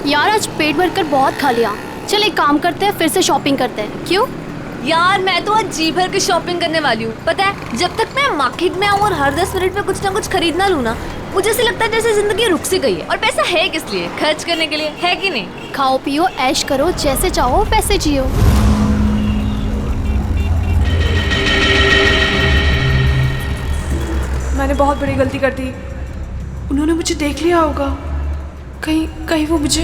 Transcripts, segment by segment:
यार आज पेट भरकर बहुत खा लिया। चल एक काम करते हैं, फिर से शॉपिंग करते हैं। क्यों? यार मैं तो आज जी भर के शॉपिंग करने वाली हूँ। पता है, जब तक मैं मार्केट में आऊँ और हर 10 मिनट में कुछ ना कुछ खरीदना लूँ ना, मुझे ऐसे लगता है जैसे जिंदगी रुक सी गई है। और पैसा है किस लिए? खर्च करने के लिए, है कि नहीं? खाओ पियो ऐश करो, जैसे चाहो वैसे जियो। मैंने बहुत बड़ी गलती कर दी। उन्होंने मुझे देख लिया होगा। कहीं वो मुझे।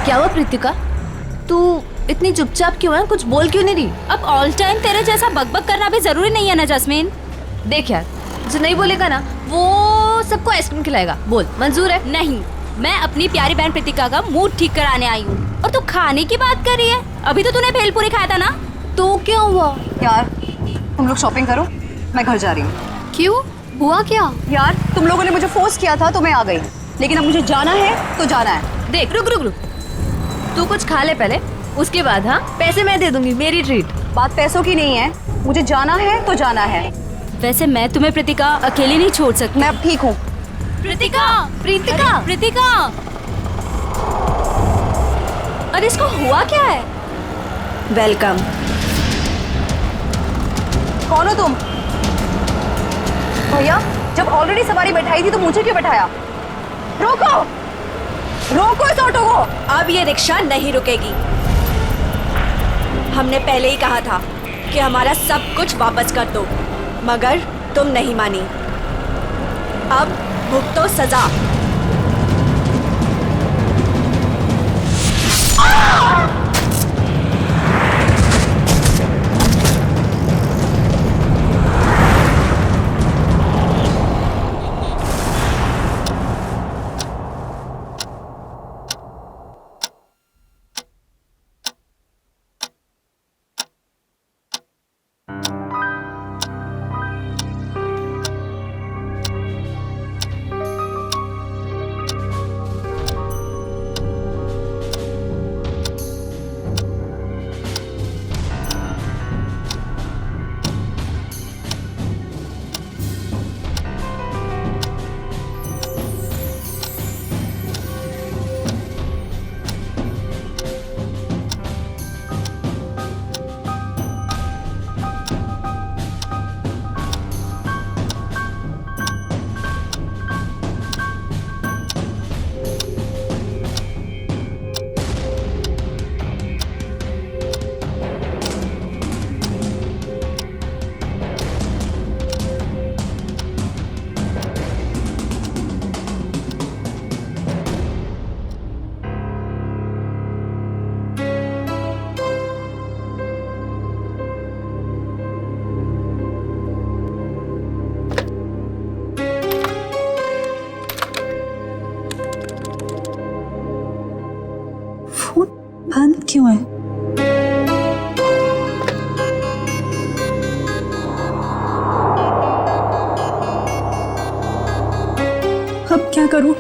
क्या हुआ प्रीतिका, तू इतनी चुपचाप क्यों है? कुछ बोल क्यों नहीं रही? अब ऑल टाइम तेरे जैसा बकबक करना भी जरूरी नहीं है ना जस्मीन। देख यार, जो नहीं बोलेगा ना वो सबको आइसक्रीम खिलाएगा। बोल, मंजूर है? नहीं, मैं अपनी प्यारी बहन प्रीतिका का मूड ठीक कराने आई हूँ और तू खाने की बात कर रही है। अभी तो तूने भेलपूरी खाया था ना। तो क्या हुआ? यार तुम लोग शॉपिंग करो, मैं घर जा रही हूँ। क्यों? हुआ क्या? यार तुम लोगों ने मुझे फोर्स किया था तो मैं आ गई, लेकिन अब मुझे जाना है तो जाना है। देख, रुक रुक रुक, तू कुछ खा ले पहले, उसके बाद हाँ पैसे मैं दे दूंगी, मेरी ट्रीट। बात पैसों की नहीं है, मुझे जाना है तो जाना है। वैसे मैं तुम्हें प्रीतिका अकेली नहीं छोड़ सकती। मैं अब ठीक हूँ। प्रीतिका, प्रीतिका, प्रीतिका, अरे इसको हुआ क्या है? वेलकम। कौन हो तुम? भैया, जब ऑलरेडी सवारी बैठाई थी तो मुझे क्यों बैठाया? रोको, रोको इस ऑटो को। अब ये रिक्शा नहीं रुकेगी। हमने पहले ही कहा था कि हमारा सब कुछ वापस कर दो, मगर तुम नहीं मानी। अब भुगतो सजा। बंद क्यों है? अब क्या करूं?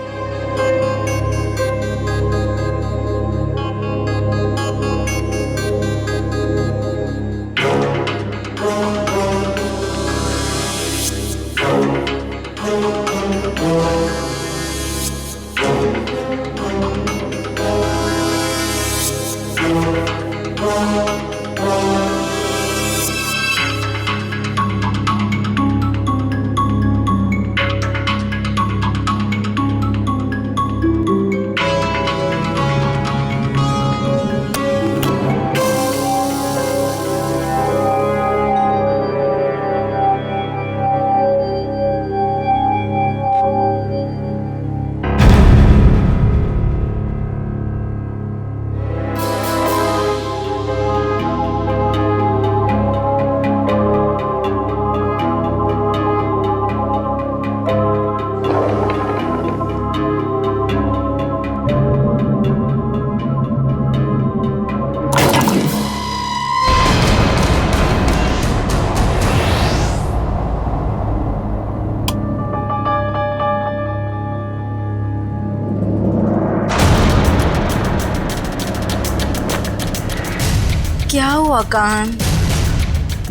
क्या हुआ कान?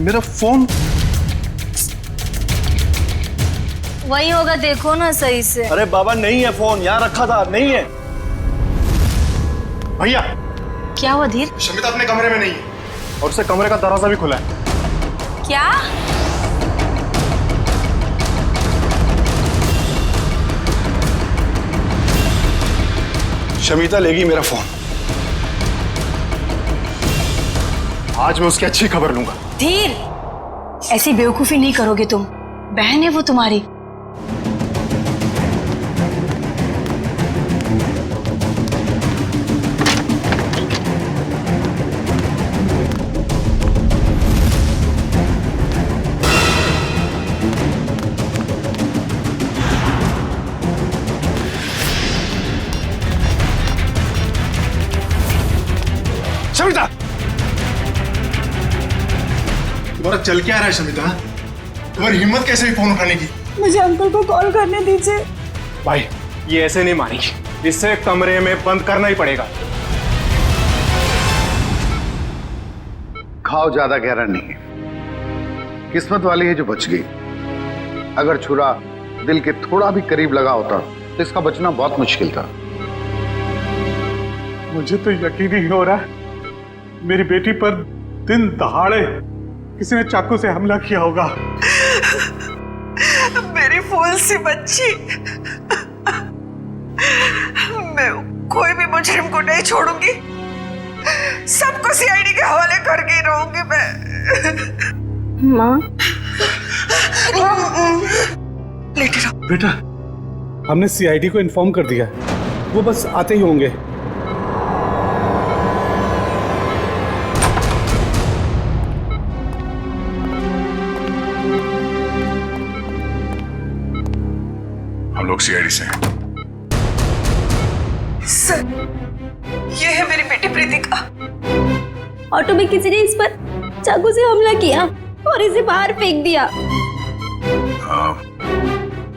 मेरा फोन वही होगा, देखो ना सही से। अरे बाबा नहीं है फोन, यहाँ रखा था, नहीं है। भैया क्या हुआ धीर? शमिता अपने कमरे में नहीं है और उससे कमरे का दरवाजा भी खुला है। क्या? शमिता लेगी मेरा फोन। आज मैं उसकी अच्छी खबर लूंगा। धीर, ऐसी बेवकूफी नहीं करोगे तुम। बहन है वो तुम्हारी। शमिता, तुम्हारा चल क्या रहा है शमिता? तुम्हारी हिम्मत कैसे हुई फोन उठाने की? मुझे अंकल को कॉल करने दीजिए। भाई ये ऐसे नहीं मानेगी, इससे कमरे में बंद करना ही पड़ेगा। घाव ज्यादा गहरा नहीं है, किस्मत वाली है जो बच गई। अगर छुरा दिल के थोड़ा भी करीब लगा होता तो इसका बचना बहुत मुश्किल था। मुझे तो यकीन ही हो रहा है मेरी बेटी पर दिन दहाड़े किसी ने चाकू से हमला किया होगा। मेरी फूल सी बच्ची। मैं कोई भी मुजरिम को नहीं छोड़ूंगी। सबको सीआईडी के हवाले करके रहूंगी मैं। माँ, लेटे रहो। बेटा, हमने सीआईडी को इन्फॉर्म कर दिया, वो बस आते ही होंगे। हम लोग सीआईडी से हैं। सर, ये है मेरी बेटी प्रीतिका। ऑटो में किसी ने इस पर चाकू से हमला किया और इसे बाहर फेंक दिया।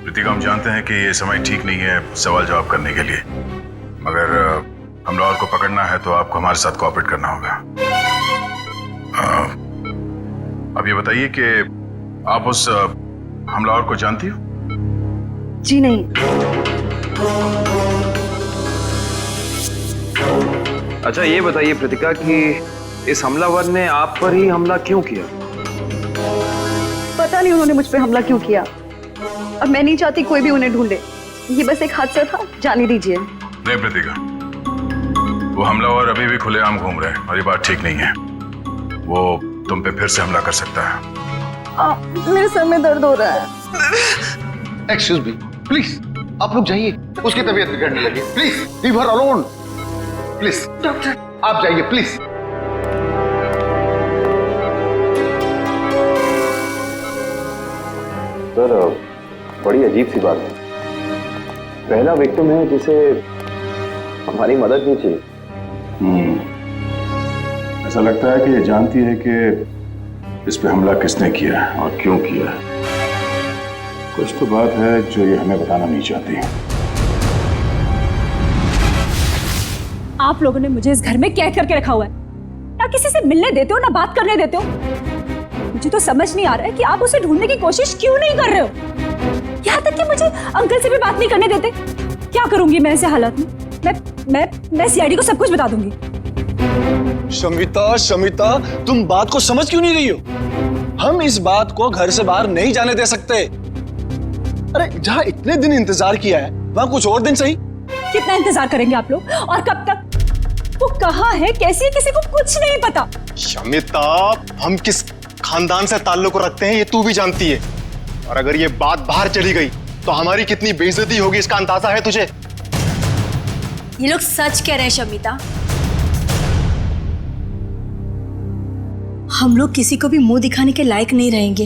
प्रीतिका, हम जानते हैं कि ये समय ठीक नहीं है सवाल जवाब करने के लिए, मगर हमलावर को पकड़ना है तो आपको हमारे साथ कोऑपरेट करना होगा। अब ये बताइए कि आप उस हमलावर को जानती हो? जी नहीं। अच्छा ये बताइए प्रीतिका कि इस हमलावर ने आप पर ही हमला क्यों किया? पता नहीं उन्होंने मुझ पे हमला क्यों किया, और मैं नहीं चाहती कोई भी उन्हें ढूंढे। ये बस एक हादसा था, जाने दीजिए। नहीं प्रीतिका, वो हमलावर अभी भी खुलेआम घूम रहे हैं और ये बात ठीक नहीं है। वो तुम पे फिर से हमला कर सकता है। मेरे सर में दर्द हो रहा है। एक्सक्यूज मी, प्लीज आप लोग जाइए, उसकी तबीयत बिगड़ने लगी। Please leave her alone. Please doctor आप जाइए प्लीज। सर, बड़ी अजीब सी बात है। पहला विक्टिम है जिसे हमारी मदद नहीं चाहिए। ऐसा लगता है कि ये जानती है कि इस पे हमला किसने किया है और क्यों किया है। कुछ तो बात है जो ये हमें बताना नहीं चाहती। आप लोगों ने मुझे इस घर में कैद करके रखा हुआ है। ना किसी से मिलने देते हो, ना बात करने देते हो। मुझे तो समझ नहीं आ रहा है कि आप उसे ढूंढने की कोशिश क्यों नहीं कर रहे हो। यहाँ तक कि मुझे अंकल से भी बात नहीं करने देते। क्या करूंगी मैं ऐसे हालात में? मैं सीआईडी को सब कुछ बता दूंगी। शमिता, तुम बात को समझ क्यों नहीं रही हो? हम इस बात को घर से बाहर नहीं जाने दे सकते। अरे जहाँ इतने दिन इंतजार किया है वहाँ कुछ और दिन सही। कितना इंतजार करेंगे आप लोग, और कब तक? वो कहाँ है, कैसी है, किसी को कुछ नहीं पता। शमिता, हम किस खानदान से ताल्लुक रखते हैं ये तू भी जानती है, और अगर ये बात बाहर चली गई तो हमारी कितनी बेइज्जती होगी इसका अंदाजा है तुझे। ये लोग सच कह रहे हैं शमिता। हम लोग किसी को भी मुंह दिखाने के लायक नहीं रहेंगे।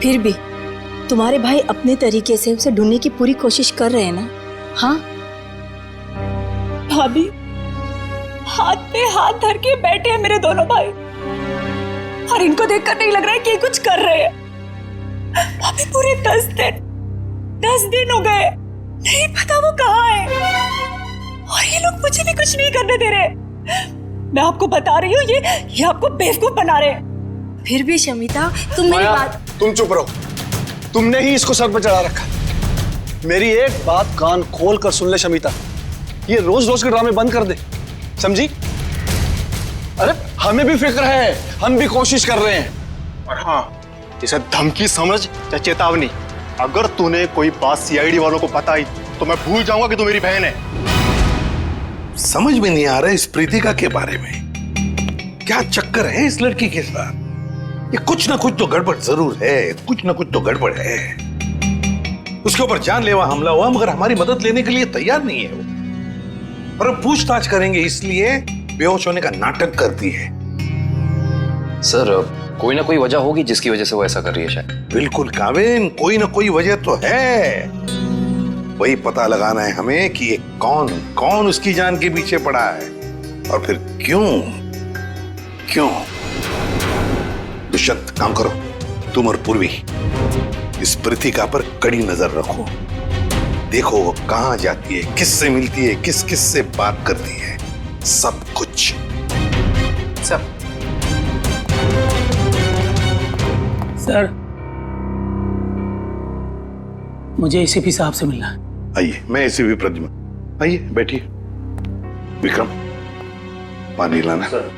फिर भी तुम्हारे भाई अपने तरीके से उसे ढूंढने की पूरी कोशिश कर रहे हैं ना? हाँ भाभी, हाथ पे हाथ धर के बैठे हैं मेरे दोनों भाई, और इनको देखकर नहीं लग रहा है कि ये कुछ कर रहे हैं। भाभी पूरे 10 दिन हो गए, नहीं पता वो कहाँ है, और ये लोग मुझे भी कुछ नहीं करने दे रहे। मैं आपको बता रही हूँ, ये आपको बेवकूफ बना रहे हैं। फिर भी शमिता, तुम मेरी बात। तुम चुप रहो। तुमने ही इसको सर पर चढ़ा रखा। मेरी एक बात कान खोल कर सुन ले शमिता, ये रोज रोज के ड्रामे बंद कर दे, समझी? अरे हमें भी फिक्र है, हम भी कोशिश कर रहे हैं। और हाँ, इसे धमकी समझ या चेतावनी। अगर तूने कोई बात सीआईडी वालों को बताई तो मैं भूल जाऊंगा कि तू मेरी बहन है। समझ में नहीं आ रहा इस प्रीतिका के बारे में, क्या चक्कर है इस लड़की के साथ? ये कुछ ना कुछ तो गड़बड़ जरूर है, कुछ ना कुछ तो गड़बड़ है। उसके ऊपर जानलेवा हमला हुआ मगर हमारी मदद लेने के लिए तैयार नहीं है वो। और अब पूछताछ करेंगे इसलिए बेहोश होने का नाटक करती है। सर कोई ना कोई वजह होगी जिसकी वजह से वो ऐसा कर रही है शायद। बिल्कुल काविन, कोई ना कोई वजह तो है। वही पता लगाना है हमें कि ये कौन कौन उसकी जान के पीछे पड़ा है और फिर क्यों क्यों। दुष्यंत, काम करो, तुम और पूर्वी इस प्रीतिका पर कड़ी नजर रखो। देखो वो कहां जाती है, किससे मिलती है, किस किस से बात करती है, सब कुछ। सब सर, मुझे एसीपी साहब से मिलना है। आइए, मैं एसीपी प्रद्युम्न, आइए बैठिए। विक्रम, पानी लाना। सर।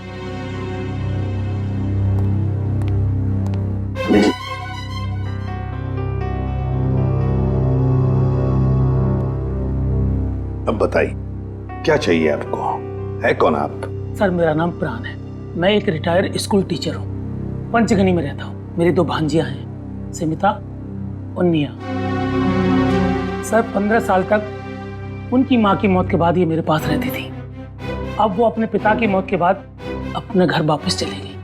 अब बताइए क्या चाहिए आपको, है कौन आप? सर मेरा नाम प्राण है, मैं एक रिटायर्ड स्कूल टीचर हूँ, पंचगनी में रहता हूँ। मेरी 2 भांजियां हैं, समिता और निया। सर 15 साल तक उनकी माँ की मौत के बाद ये मेरे पास रहती थी। अब वो अपने पिता की मौत के बाद अपने घर वापस चले गई,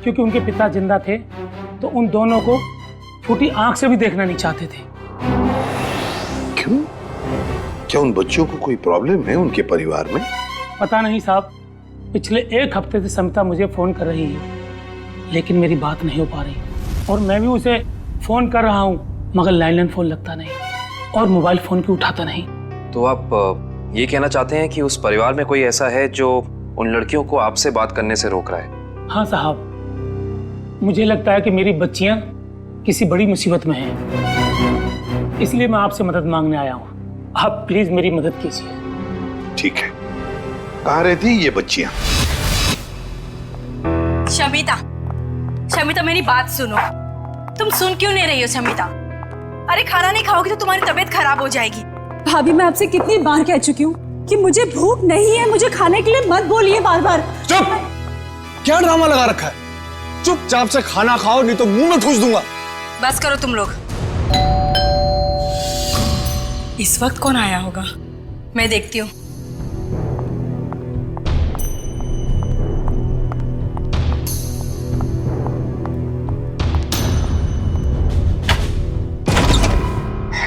क्योंकि उनके पिता जिंदा थे तो उन दोनों को फूटी आंख से भी देखना नहीं चाहते थे। क्यों? क्या उन बच्चों को कोई प्रॉब्लम है उनके परिवार में? पता नहीं साहब, पिछले 1 हफ्ते से समिता मुझे फोन कर रही है लेकिन मेरी बात नहीं हो पा रही, और मैं भी उसे फोन कर रहा हूँ मगर लैंडलाइन फोन लगता नहीं और मोबाइल फोन भी उठाता नहीं। तो आप ये कहना चाहते हैं कि उस परिवार में कोई ऐसा है जो उन लड़कियों को आपसे बात करने से रोक रहा है? हाँ साहब, मुझे लगता है कि मेरी बच्चियां किसी बड़ी मुसीबत में हैं, इसलिए मैं आपसे मदद मांगने आया हूँ। आप प्लीज मेरी मदद कीजिए। ठीक है, कहाँ रहती ये बच्चियां? शमिता, शमिता मेरी बात सुनो। तुम सुन क्यों नहीं रही हो शमिता? अरे खाना नहीं खाओगी तो तुम्हारी तबीयत खराब हो जाएगी। भाभी मैं आपसे कितनी बार कह चुकी हूँ कि मुझे भूख नहीं है, मुझे खाने के लिए मत बोलिए बार बार। चुप! क्या ड्रामा लगा रखा है? चुपचाप से खाना खाओ नहीं तो मुंह में ठूस दूंगा। बस करो तुम लोग। इस वक्त कौन आया होगा, मैं देखती हूँ।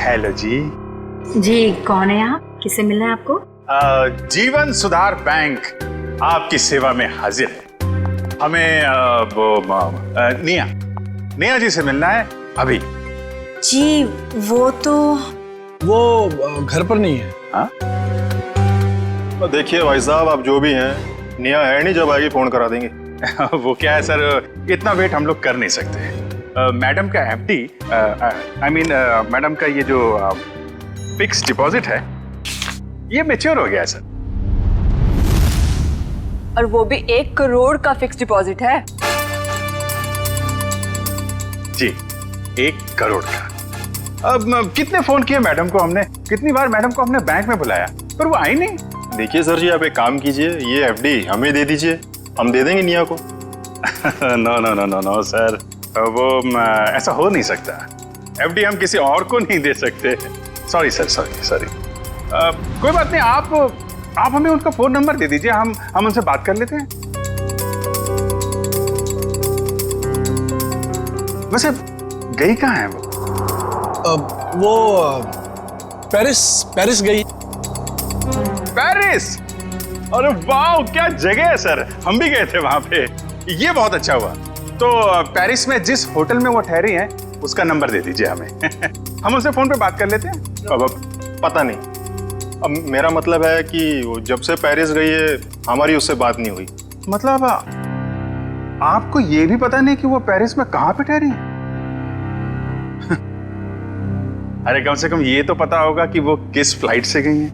हेलो जी। जी कौन है आप? किससे मिलना है आपको? जीवन सुधार बैंक आपकी सेवा में हाजिर है। हमें निया जी से मिलना है अभी। जी वो घर पर नहीं है। हाँ? तो देखिए भाई साहब, आप जो भी हैं, निया है नहीं, जब आएगी फोन करा देंगे। वो क्या है सर, इतना वेट हम लोग कर नहीं सकते। मैडम का एफडी, आई मीन मैडम का ये जो फिक्स डिपॉजिट है ये मैच्योर हो गया है सर। और वो भी 1 करोड़ का फिक्स डिपॉजिट है। जी 1 करोड़ का। अब कितने फोन किए मैडम को हमने, कितनी बार मैडम को हमने बैंक में बुलाया पर वो आई नहीं। देखिए सर जी, आप एक काम कीजिए, ये एफडी हमें दे दीजिए, हम दे देंगे निया को। No no no no no sir, वो ऐसा हो नहीं सकता। एफडी हम किसी और को नहीं दे सकते। Sorry sir, sorry. कोई बात नहीं, आप हमें उनका फोन नंबर दे दीजिए, हम उनसे बात कर लेते हैं। वैसे गई कहाँ है वो पेरिस गई। पेरिस? अरे वाह, क्या जगह है सर, हम भी गए थे वहां पे। ये बहुत अच्छा हुआ। तो पेरिस में जिस होटल में वो ठहरी हैं उसका नंबर दे दीजिए हमें। हम उससे फोन पे बात कर लेते हैं। अब पता नहीं, अब मेरा मतलब है कि वो जब से पेरिस गई है हमारी उससे बात नहीं हुई। मतलब आपको ये भी पता नहीं कि वो पेरिस में कहाँ पे ठहरी है? अरे कम से कम ये तो पता होगा कि वो किस फ्लाइट से गई हैं।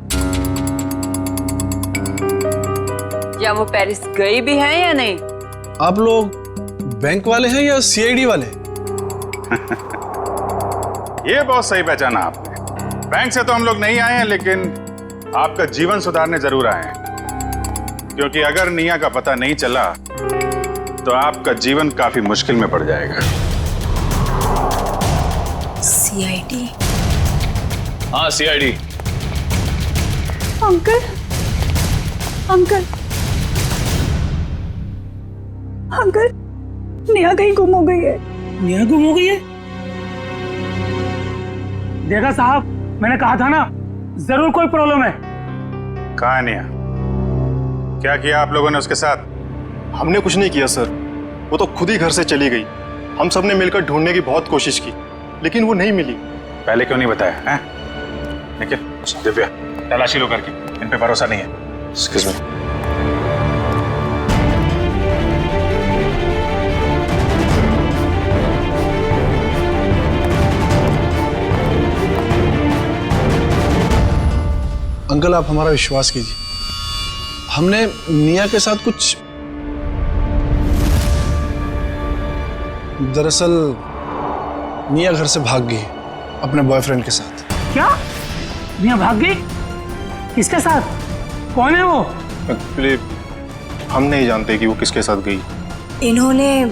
क्या वो पेरिस गई भी है या नहीं? आप लोग बैंक वाले हैं या सीआईडी वाले? ये बहुत सही पहचाना आपने। बैंक से तो हम लोग नहीं आए हैं, लेकिन आपका जीवन सुधारने जरूर आए हैं, क्योंकि अगर निया का पता नहीं चला तो आपका जीवन काफी मुश्किल में पड़ जाएगा। सीआईडी? हाँ CID. Uncle, uncle, uncle, Neha कहीं गुम हो गई है। नेहा गुम हो गई है? देखा साहब, मैंने कहा था ना, जरूर कोई प्रॉब्लम है। कहाँ है निया? क्या किया आप लोगों ने उसके साथ? हमने कुछ नहीं किया सर, वो तो खुद ही घर से चली गई। हम सब ने मिलकर ढूंढने की बहुत कोशिश की, लेकिन वो नहीं मिली। पहले क्यों नहीं बताया हैं? निखिल, दिव्या, तलाशी लो करके, इन पे भरोसा नहीं है। Excuse me. अंकल आप हमारा विश्वास कीजिए, हमने निया के साथ कुछ, दरअसल निया घर से भाग गई अपने बॉयफ्रेंड के साथ। क्या? निया भाग गई? किसके साथ? कौन है वो? एक्चुअली हम नहीं जानते कि वो किसके साथ गई। इन्होंने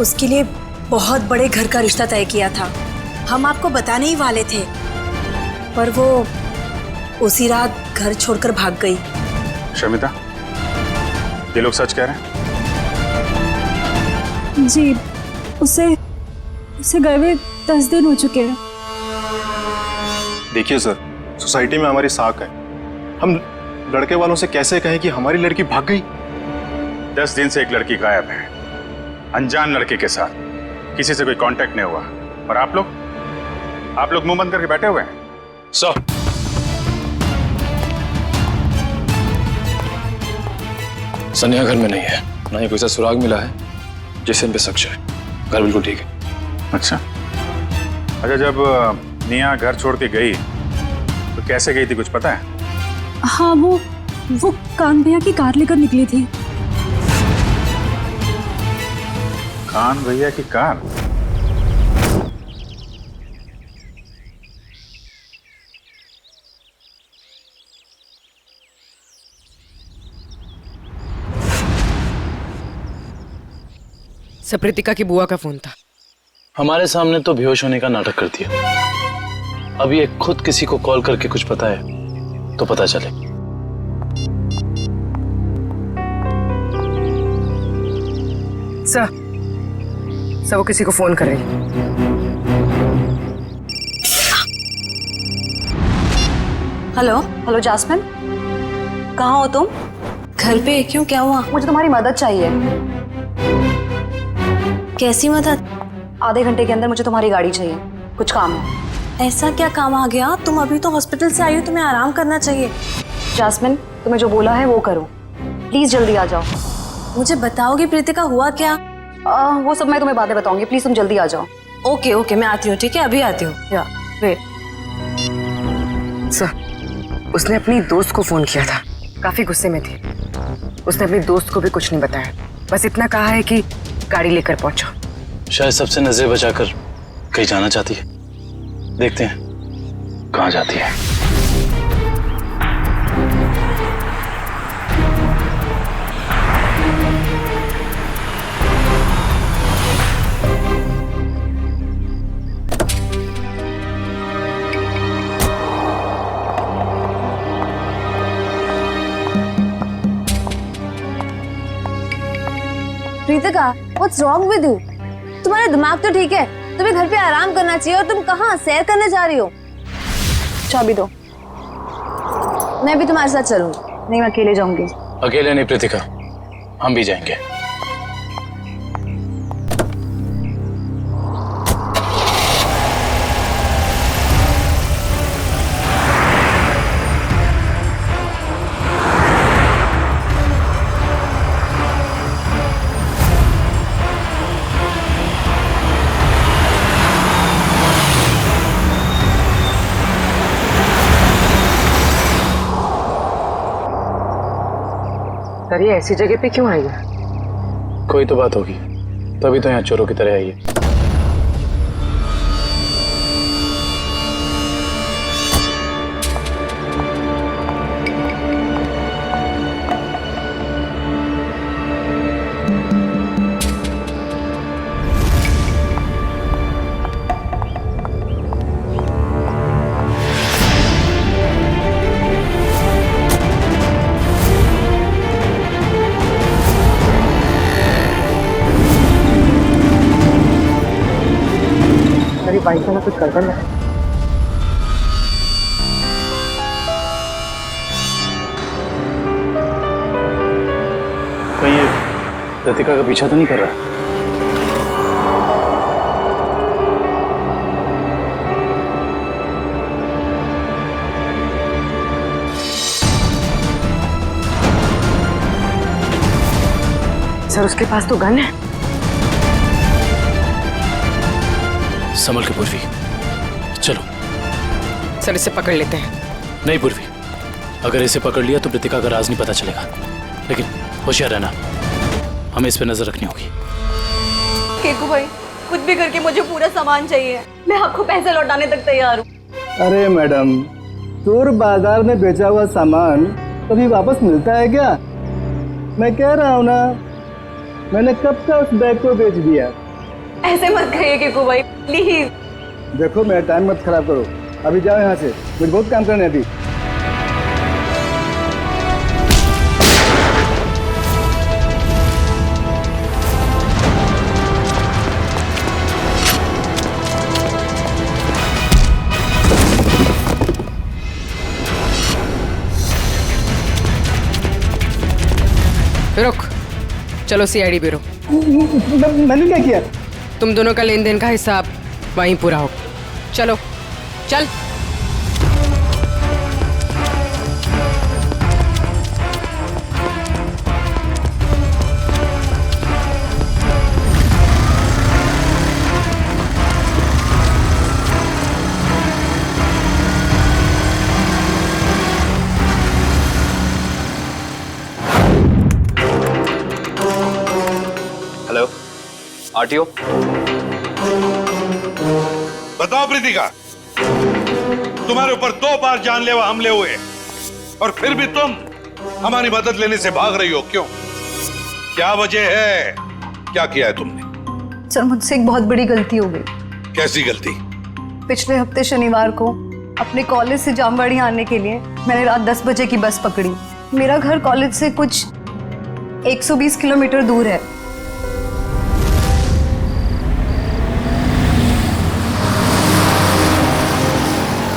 उसके लिए बहुत बड़े घर का रिश्ता तय किया था। हम आपको बताने ही वाले थे, पर वो उसी रात घर छोड़कर भाग गई। शमिता, ये लोग सच कह रहे हैं? जी, उसे गए हुए 10 दिन हो चुके हैं। देखिए सर, सोसाइटी में हमारी साख है, हम लड़के वालों से कैसे कहें कि हमारी लड़की भाग गई? 10 दिन से एक लड़की गायब है, अनजान लड़के के साथ, किसी से कोई कांटेक्ट नहीं हुआ, और आप लोग मुंह बंद करके बैठे हुए हैं। सर, सनिया घर में नहीं है, ना ही कोई सा सुराग मिला है जिसे इन पे शक है। घर बिल्कुल ठीक है। अच्छा, जब निया घर छोड़ के गई तो कैसे गई थी, कुछ पता है? हाँ, वो कान भैया की कार लेकर निकली थी। कान भैया की कार? सप्रीतिका की बुआ का फोन था। हमारे सामने तो बेहोश होने का नाटक कर दिया। अब ये खुद किसी को कॉल करके कुछ पता है तो पता चले। सर वो किसी को फोन कर रही है। हेलो जास्मिन, कहाँ हो तुम? घर पे? क्यों, क्या हुआ? मुझे तुम्हारी मदद चाहिए। कैसी मदद? आधे घंटे के अंदर मुझे तुम्हारी गाड़ी चाहिए, कुछ काम है। ऐसा क्या काम आ गया? तुम अभी तो हॉस्पिटल से आई हो, तुम्हें आराम करना चाहिए। जास्मिन, तुम्हें जो बोला है वो करो, प्लीज जल्दी आ जाओ। मुझे बताओगी प्रीतिका हुआ क्या? वो सब मैं तुम्हें बातें बताऊंगी, प्लीज तुम जल्दी आ जाओ। ओके मैं आती हूँ, ठीक है, अभी आती हूँ। वेट। सर, उसने अपनी दोस्त को फोन किया था, काफी गुस्से में थी। उसने अपनी दोस्त को भी कुछ नहीं बताया, बस इतना कहा है कि गाड़ी लेकर पहुंचो। शायद सबसे नजरें बचाकर कहीं जाना चाहती है। देखते हैं कहाँ जाती है। Preetika, what's wrong with you? तुम्हारा दिमाग तो ठीक है, तुम्हें घर पे आराम करना चाहिए, और तुम कहाँ सैर करने जा रही हो? चाबी दो। मैं भी तुम्हारे साथ चलूंगी। नहीं, मैं अकेले जाऊंगी। अकेले नहीं प्रीतिका, हम भी जाएंगे। पर ये ऐसी जगह पे क्यों आई है? कोई तो बात होगी, तभी तो यहाँ चोरों की तरह आई है। वाइफ में कुछ गड़बड़ है। कहीं ये लतिका का पीछा तो नहीं कर रहा? सर उसके पास तो गन है। संभल के पूर्वी, चलो। सर इसे पकड़ लेते हैं। नहीं पूर्वी, अगर इसे पकड़ लिया तो प्रतिका का राज नहीं पता चलेगा, लेकिन होशियार रहना, हमें इस पे नजर रखनी होगी। केकू भाई, कुछ भी करके मुझे पूरा सामान चाहिए, मैं आपको पैसे लौटाने तक तैयार हूँ। अरे मैडम, चोर बाजार में बेचा हुआ सामान कभी वापस मिलता है क्या? मैं कह रहा हूँ ना, मैंने कब का उस बैग को बेच दिया। ऐसे मत कहिए केकू भाई, प्लीज। देखो मेरा टाइम मत खराब करो, अभी जाओ यहाँ से, मुझे बहुत काम करना है अभी। रुक, चलो सीआईडी ब्यूरो। मैंने क्या किया? तुम दोनों का लेन देन का हिसाब वहीं पूरा हो। चलो चल। Hello, RTO. बताओ प्रीतिका, तुम्हारे ऊपर 2 बार जानलेवा हमले हुए और फिर भी तुम हमारी मदद लेने से भाग रही हो, क्यों? क्या वजह है? क्या किया है तुमने? सर मुझसे एक बहुत बड़ी गलती हो गई। कैसी गलती? पिछले हफ्ते शनिवार को अपने कॉलेज से जामवाड़ी आने के लिए मैंने रात 10 बजे की बस पकड़ी। मेरा घर कॉलेज से कुछ 120 किलोमीटर दूर है।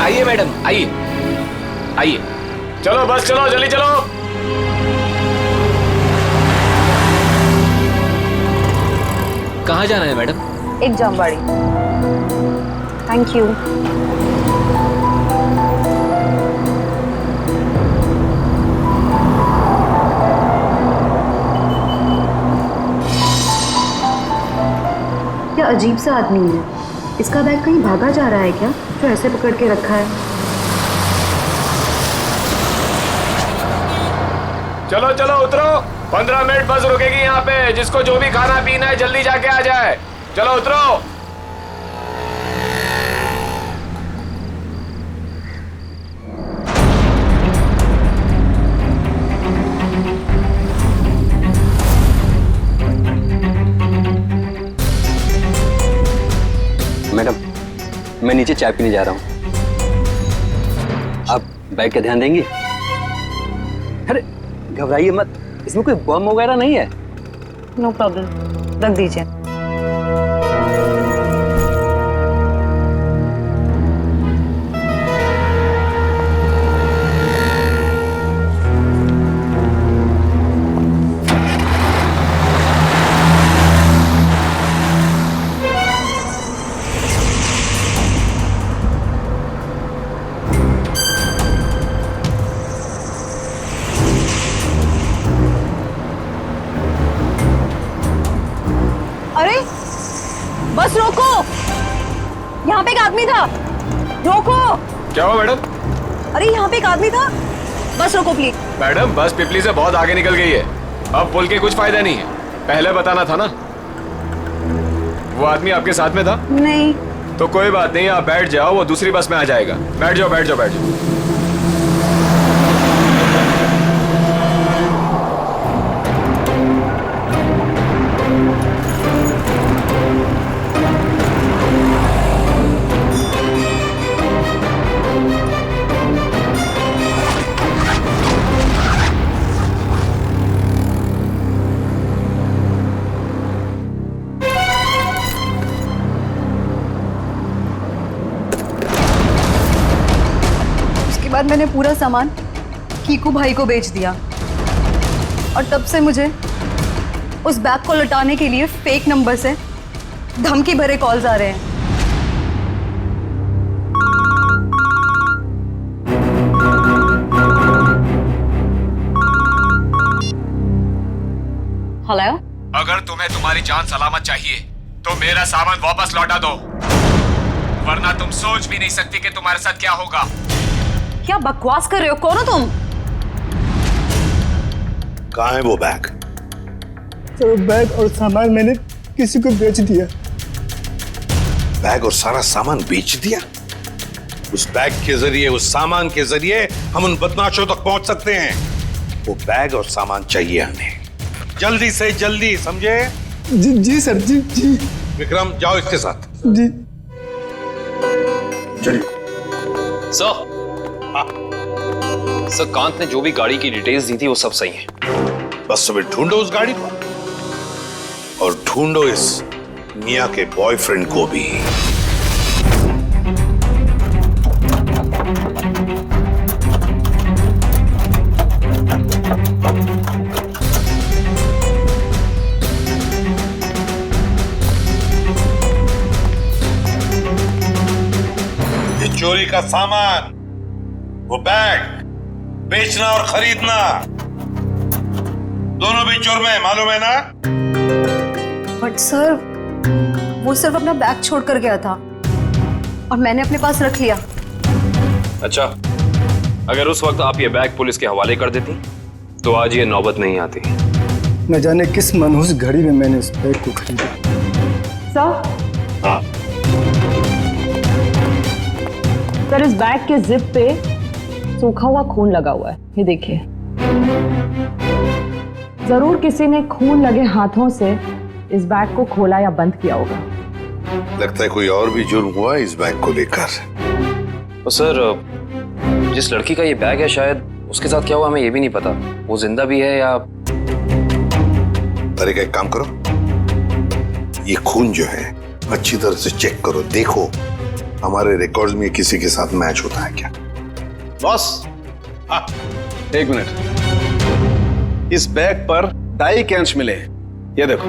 आइए मैडम, आइए आइए। चलो बस चलो, जल्दी चलो। कहाँ जाना है मैडम? एक जामवाड़ी। Thank you. क्या अजीब सा आदमी है। इसका बैग कहीं भागा जा रहा है क्या, जो ऐसे पकड़ के रखा है? चलो चलो उतरो, 15 मिनट बस रुकेगी यहाँ पे। जिसको जो भी खाना पीना है जल्दी जाके आ जाए। चलो उतरो। मैडम, मैं नीचे चाय पीने जा रहा हूँ, आप बैग का ध्यान देंगी? अरे घबराइए मत, इसमें कोई बम वगैरह नहीं है। नो प्रॉब्लम, रख दीजिए। बस रोको, यहाँ पे एक आदमी था, रोको। क्या हुआ मैडम? अरे यहाँ पे एक आदमी था, बस रोको प्लीज। मैडम बस पिपली से बहुत आगे निकल गई है, अब बोल के कुछ फायदा नहीं है, पहले बताना था ना। वो आदमी आपके साथ में था? नहीं। तो कोई बात नहीं, आप बैठ जाओ, वो दूसरी बस में आ जाएगा। बैठ जाओ बैठ जाओ बैठ जाओ। बाद मैंने पूरा सामान कीकू भाई को बेच दिया और तब से मुझे उस बैग को लौटाने के लिए फेक नंबर से धमकी भरे कॉल्स आ रहे हैं। हेलो, अगर तुम्हें तुम्हारी जान सलामत चाहिए तो मेरा सामान वापस लौटा दो, वरना तुम सोच भी नहीं सकती कि तुम्हारे साथ क्या होगा। क्या बकवास कर रहे हो? कौन हो तुम? कहाँ है वो बैग? तो बैग और सामान मैंने किसी को बेच दिया। बैग और सारा सामान बेच दिया? उस बैग के जरिए, उस सामान के जरिए हम उन बदमाशों तक पहुंच सकते हैं। वो बैग और सामान चाहिए हमें, जल्दी से जल्दी, समझे? जी जी सर, जी जी। विक्रम जाओ इसके साथ। जी चलिए। सर, कांत ने जो भी गाड़ी की डिटेल्स दी थी वो सब सही है। बस सुबह ढूंढो उस गाड़ी को और ढूंढो इस मिया के बॉयफ्रेंड को भी। ये चोरी का सामान, वो बैग बेचना और खरीदना दोनों भी जुर्म है, मालूम है ना? बट सर, वो सिर्फ अपना बैग छोड़ कर गया था और मैंने अपने पास रख लिया। अच्छा, अगर उस वक्त आप ये बैग पुलिस के हवाले कर देती तो आज ये नौबत नहीं आती। न जाने किस मनहूस घड़ी में मैंने उस बैग को खरीदा। सर, इस बैग के जिप पे सूखा हुआ खून लगा हुआ है, ये देखिए। जरूर किसी ने खून लगे हाथों से इस बैग को खोला या बंद किया होगा। लगता है कोई और भी जुर्म हुआ इस बैग को लेकर। तो सर, जिस लड़की का ये बैग है शायद उसके साथ क्या हुआ हमें ये भी नहीं पता। वो जिंदा भी है या... अरे, एक काम करो, ये खून जो है अच्छी तरह से चेक करो, देखो हमारे रिकॉर्ड्स में किसी के साथ मैच होता है क्या। बॉस, एक मिनट, इस बैग पर डाई के अंश मिले हैं, ये देखो।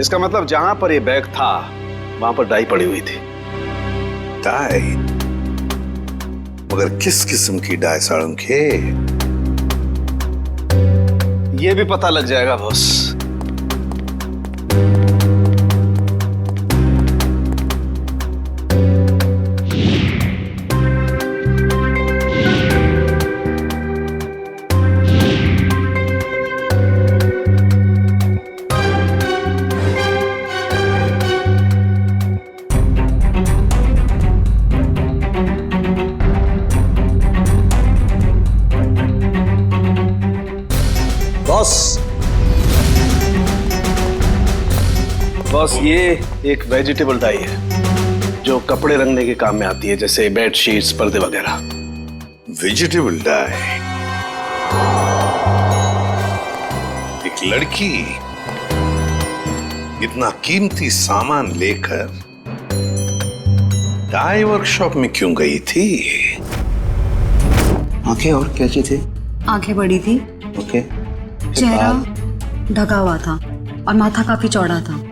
इसका मतलब जहां पर ये बैग था वहां पर डाई पड़ी हुई थी। डाई? मगर किस किस्म की डाई साळुंखे? ये भी पता लग जाएगा बॉस। बॉस, ये एक वेजिटेबल डाई है जो कपड़े रंगने के काम में आती है, जैसे बेड शीट्स, पर्दे वगैरह। Vegetable die? एक लड़की इतना कीमती सामान लेकर डाई वर्कशॉप में क्यों गई थी? आंखें और कैसी थी? आंखें बड़ी थी। ओके। चेहरा ढका हुआ था और माथा काफी चौड़ा था।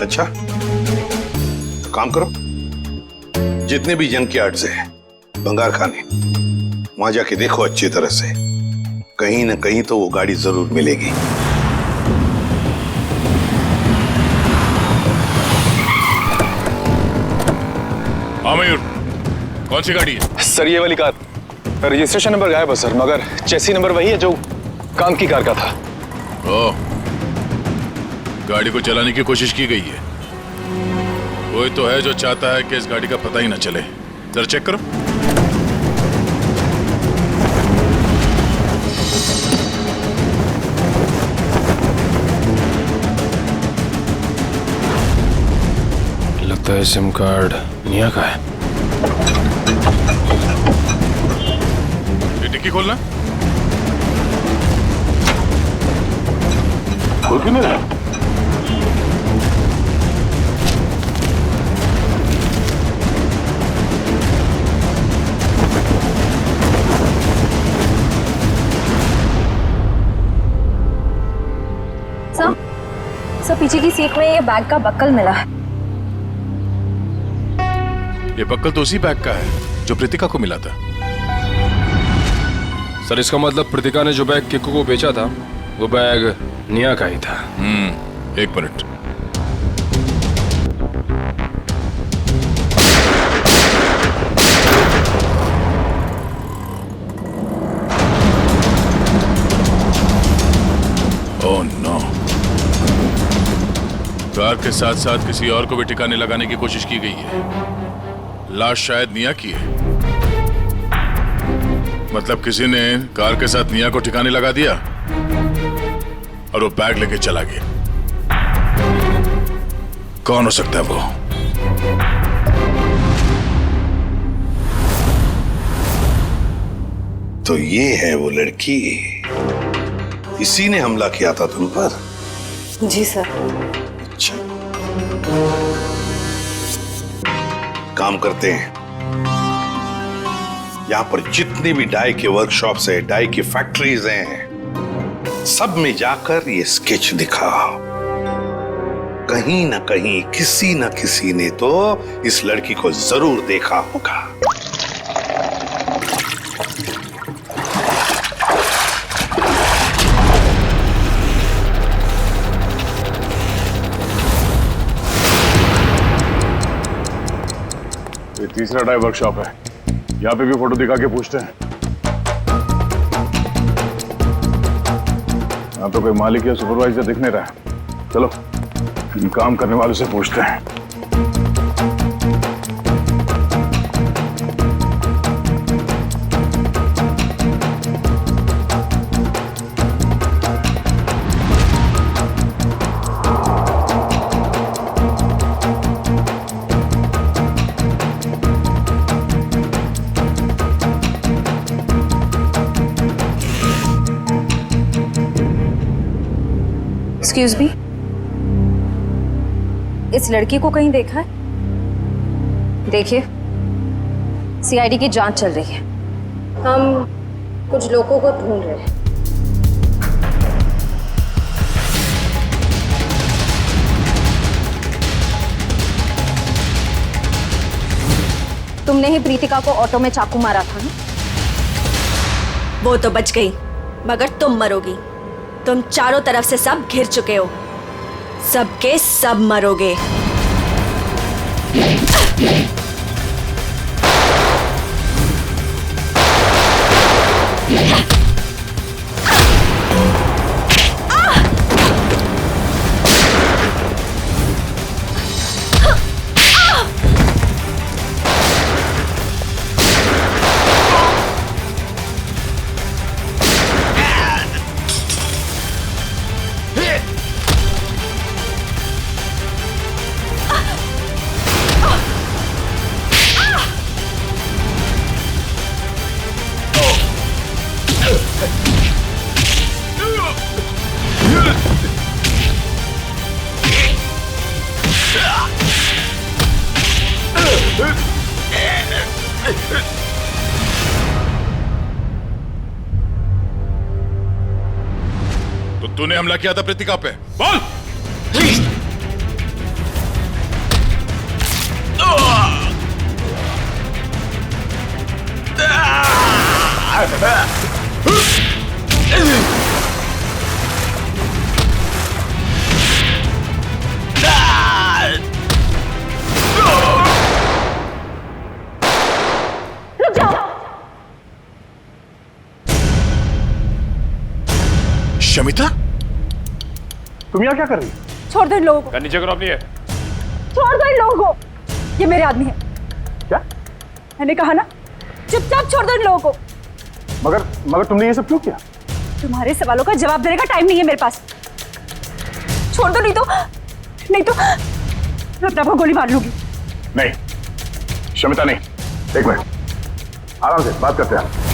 अच्छा, तो काम करो, जितने भी जंक यार्ड्स है, बंगार खाने, वहां जाके देखो अच्छी तरह से, कहीं ना कहीं तो वो गाड़ी जरूर मिलेगी। हाँ मयूर, कौन सी गाड़ी है? सर ये वाली कार, रजिस्ट्रेशन नंबर गायब है सर, मगर चेसी नंबर वही है जो कांत की कार का था। ओह, गाड़ी को चलाने की कोशिश की गई है। कोई तो है जो चाहता है कि इस गाड़ी का पता ही ना चले। जरा चेक करो। लगता है सिम कार्ड निया का है। ये डिक्की खोलना। खोल क्यों नहीं रहा? सर पीछे की सीट में ये बैग का बक्कल मिला है। ये बक्कल तो उसी बैग का है जो प्रीतिका को मिला था। सर इसका मतलब प्रीतिका ने जो बैग किक्कू को बेचा था वो बैग निया का ही था। एक मिनट। ओह नो, कार के साथ साथ किसी और को भी ठिकाने लगाने की कोशिश की गई है। लाश शायद निया की है। मतलब किसी ने कार के साथ निया को ठिकाने लगा दिया और वो बैग लेके चला गया। कौन हो सकता है वो? तो ये है वो लड़की, इसी ने हमला किया था तुम पर? जी सर। अच्छा, काम करते हैं, यहां पर जितनी भी डाई के वर्कशॉप्स है, डाई की फैक्ट्रीज हैं, सब में जाकर ये स्केच दिखाओ। कहीं ना कहीं किसी ना किसी ने तो इस लड़की को जरूर देखा होगा। ये तीसरा डाई वर्कशॉप है, यहाँ पे भी फोटो दिखा के पूछते हैं। यहाँ तो कोई मालिक या सुपरवाइजर दिख नहीं रहा है। चलो इन काम करने वालों से पूछते हैं। एक्सक्यूज मी, इस लड़की को कहीं देखा है? देखिए, सीआईडी की जांच चल रही है, हम कुछ लोगों को ढूंढ रहे हैं। तुमने ही प्रीतिका को ऑटो में चाकू मारा था ना? वो तो बच गई, मगर तुम मरोगी। तुम चारों तरफ से सब घिर चुके हो, सबके सब मरोगे। तो तूने हमला किया था प्रीतिका पे, बोल। शमिता, तुम यहाँ क्या कर रही? छोड़ दो इन लोगों को, नीचे करो अपनी है। छोड़ दो इन लोगों को, ये मेरे आदमी है। क्या? मैंने कहा ना, चुपचाप छोड़ दो इन लोगों को। मगर तुमने ये सब क्यों किया? तुम्हारे सवालों का जवाब देने का टाइम नहीं है मेरे पास। छोड़ दो, नहीं तो मैं अपने आप को गोली मार लूंगी। नहीं शमिता, नहीं, एक मिनट, आराम से बात करते हैं।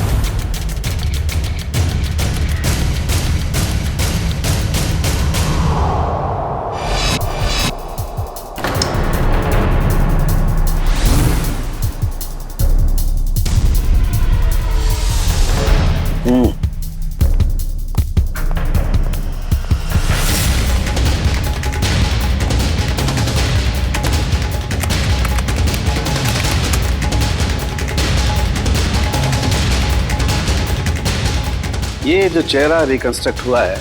ये जो चेहरा रिकंस्ट्रक्ट हुआ है,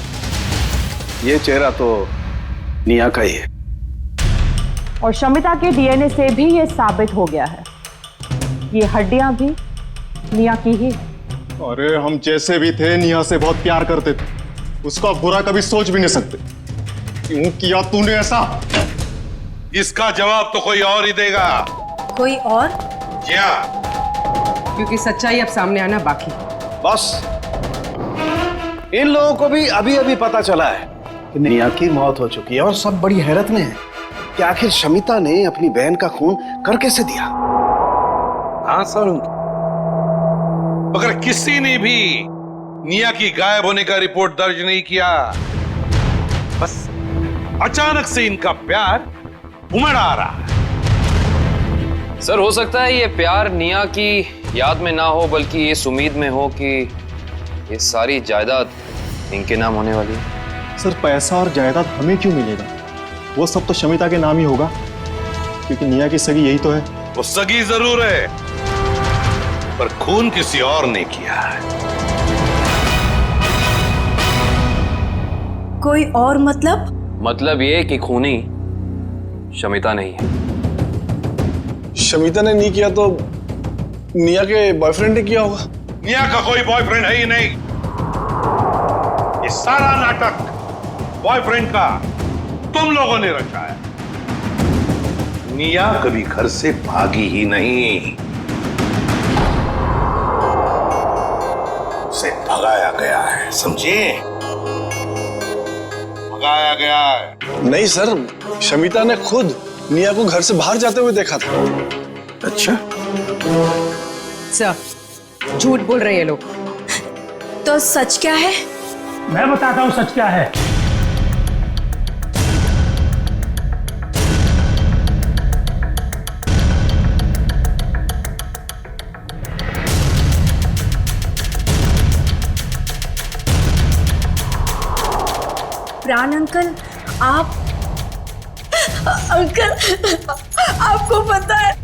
ये चेहरा तो निया का ही है। और शमिता के डीएनए से भी ये साबित हो गया है, ये हड्डियां भी निया की ही। अरे हम जैसे भी थे निया से बहुत प्यार करते थे, उसका बुरा कभी सोच भी नहीं सकते। क्यों किया तूने ऐसा? इसका जवाब तो कोई और ही देगा। कोई और? जी हाँ, क्योंकि सच्चाई अब सामने आना बाकी। बॉस, इन लोगों को भी अभी अभी पता चला है कि निया की मौत हो चुकी है और सब बड़ी हैरत में है कि आखिर शमिता ने अपनी बहन का खून कर कैसे दिया। हाँ सर, मगर किसी ने भी निया की गायब होने का रिपोर्ट दर्ज नहीं किया। बस अचानक से इनका प्यार उमड़ आ रहा है। सर हो सकता है ये प्यार निया की याद में ना हो, बल्कि इस उम्मीद में हो कि ये सारी जायदाद इनके नाम होने वाली है। सर पैसा और जायदाद हमें क्यों मिलेगा? वो सब तो शमिता के नाम ही होगा, क्योंकि निया की सगी यही तो है। वो सगी जरूर है, पर खून किसी और ने किया है। कोई और मतलब? मतलब ये कि खूनी शमिता नहीं है। शमिता ने नहीं किया तो निया के बॉयफ्रेंड ने किया होगा। निया का कोई बॉयफ्रेंड है ही नहीं। ये सारा नाटक बॉयफ्रेंड का तुम लोगों ने रचा है। निया कभी घर से भागी ही नहीं, उसे भगाया गया है, समझे? भगाया गया है। नहीं सर, शमिता ने खुद निया को घर से बाहर जाते हुए देखा था। अच्छा सर, झूठ बोल रहे हैं लोग। तो सच क्या है? मैं बताता हूं सच क्या है। प्राण अंकल, आप अंकल, आपको पता है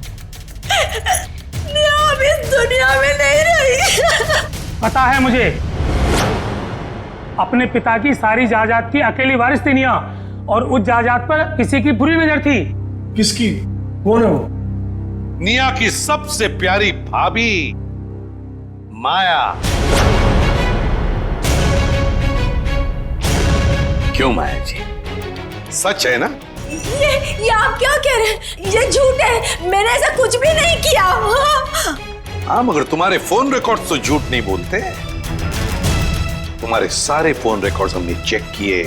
निया अब इस दुनिया में नहीं रही। पता है मुझे, अपने पिता की सारी जायदाद की अकेली वारिस थी निया, और उस जायदाद पर किसी की बुरी नजर थी। किसकी? कौन है वो? निया की सबसे प्यारी भाभी माया। क्यों माया जी, सच है ना? ये आप क्या कह रहे हैं? ये झूठ है, मैंने ऐसा कुछ भी नहीं किया। हाँ, मगर तुम्हारे फोन रिकॉर्ड्स तो झूठ नहीं बोलते। तुम्हारे सारे फोन रिकॉर्ड्स हमने चेक किए,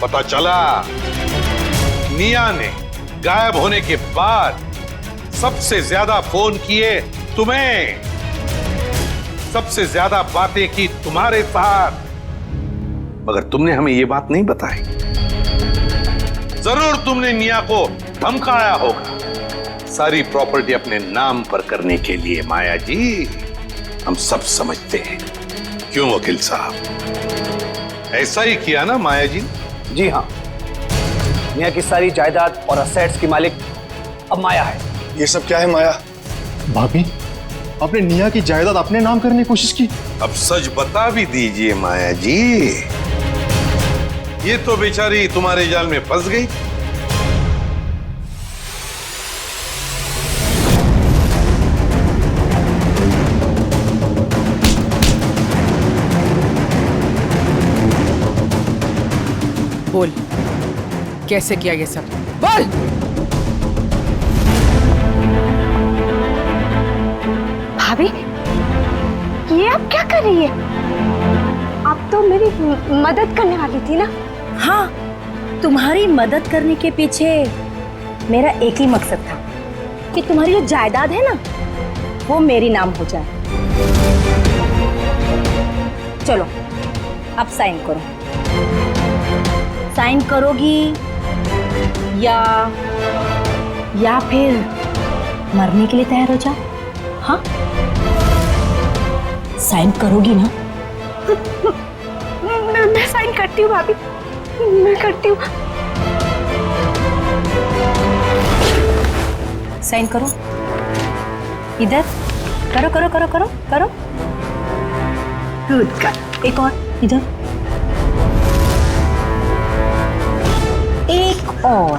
पता चला निया ने गायब होने के बाद सबसे ज्यादा फोन किए तुम्हें, सबसे ज्यादा बातें की तुम्हारे साथ, मगर तुमने हमें ये बात नहीं बताई। जरूर तुमने निया को धमकाया होगा सारी प्रॉपर्टी अपने नाम पर करने के लिए। माया जी, हम सब समझते हैं। क्यों वकील साहब, ऐसा ही किया ना माया जी? जी हाँ, निया की सारी जायदाद और असेट्स की मालिक अब माया है। ये सब क्या है माया? भाभी, आपने निया की जायदाद अपने नाम करने की कोशिश की। अब सच बता भी दीजिए माया जी, ये तो बेचारी तुम्हारे जाल में फंस गई। बोल, कैसे किया ये सब? बोल। भाभी, ये आप क्या कर रही है? आप तो मेरी मदद करने वाली थी ना? हाँ, तुम्हारी मदद करने के पीछे मेरा एक ही मकसद था कि तुम्हारी जो जायदाद है ना, वो मेरी नाम हो जाए। चलो, अब साइन करो। साइन करोगी या फिर मरने के लिए तैयार हो जाओ? हाँ, साइन करोगी ना? मैं साइन करती हूँ भाभी, मैं करती हूँ। साइन करो, इधर करो करो करो करो करो। Good girl. एक और, इधर एक और।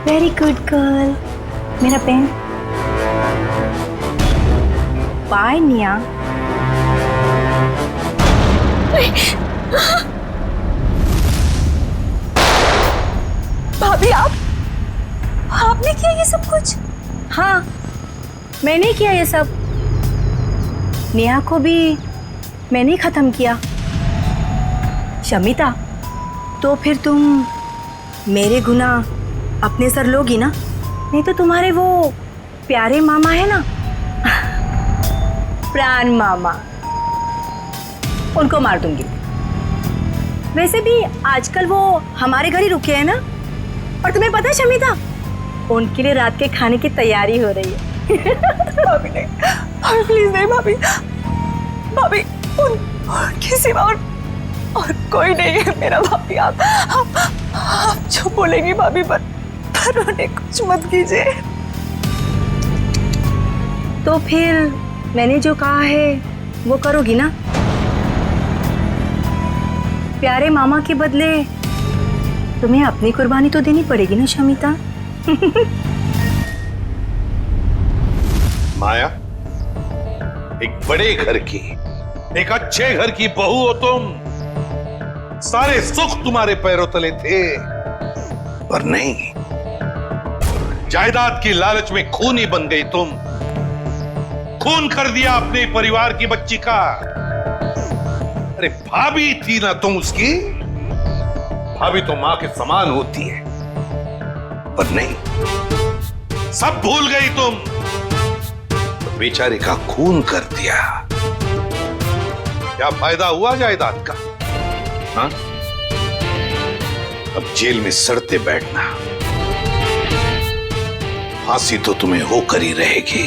Very good girl. मेरा पेन। बाय निया। भाभी, आपने किया ये सब कुछ? हाँ, मैंने किया ये सब। नेहा को भी मैंने ही खत्म किया। शमिता, तो फिर तुम मेरे गुनाह अपने सर लोगी ना? नहीं तो तुम्हारे वो प्यारे मामा है ना, प्राण मामा, उनको मार दूंगी। वैसे भी आजकल वो हमारे घर ही रुके हैं ना। और तुम्हें पता है शमिता, उनके लिए रात के खाने की तैयारी हो रही है। भाभी नहीं, भाभी प्लीज नहीं भाभी, भाभी उनके सिवा और कोई नहीं है मेरा। भाभी आप जो बोलेंगी भाभी, पर उन्हें कुछ मत कीजिए। तो फिर मैंने जो कहा है वो करोगी ना? प्यारे मामा के बदले तुम्हें अपनी कुर्बानी तो देनी पड़ेगी ना शमिता। माया, एक बड़े घर की, एक अच्छे घर की बहू हो तुम। सारे सुख तुम्हारे पैरों तले थे, पर नहीं, जायदाद की लालच में खूनी बन गई तुम। खून कर दिया अपने परिवार की बच्ची का। अरे भाभी थी ना तुम उसकी? भाभी तो मां के समान होती है, पर नहीं, सब भूल गई तुम। तो बेचारे का खून कर दिया। क्या फायदा हुआ जायदाद का? हाँ? अब जेल में सड़ते बैठना, फांसी तो तुम्हें होकर ही रहेगी।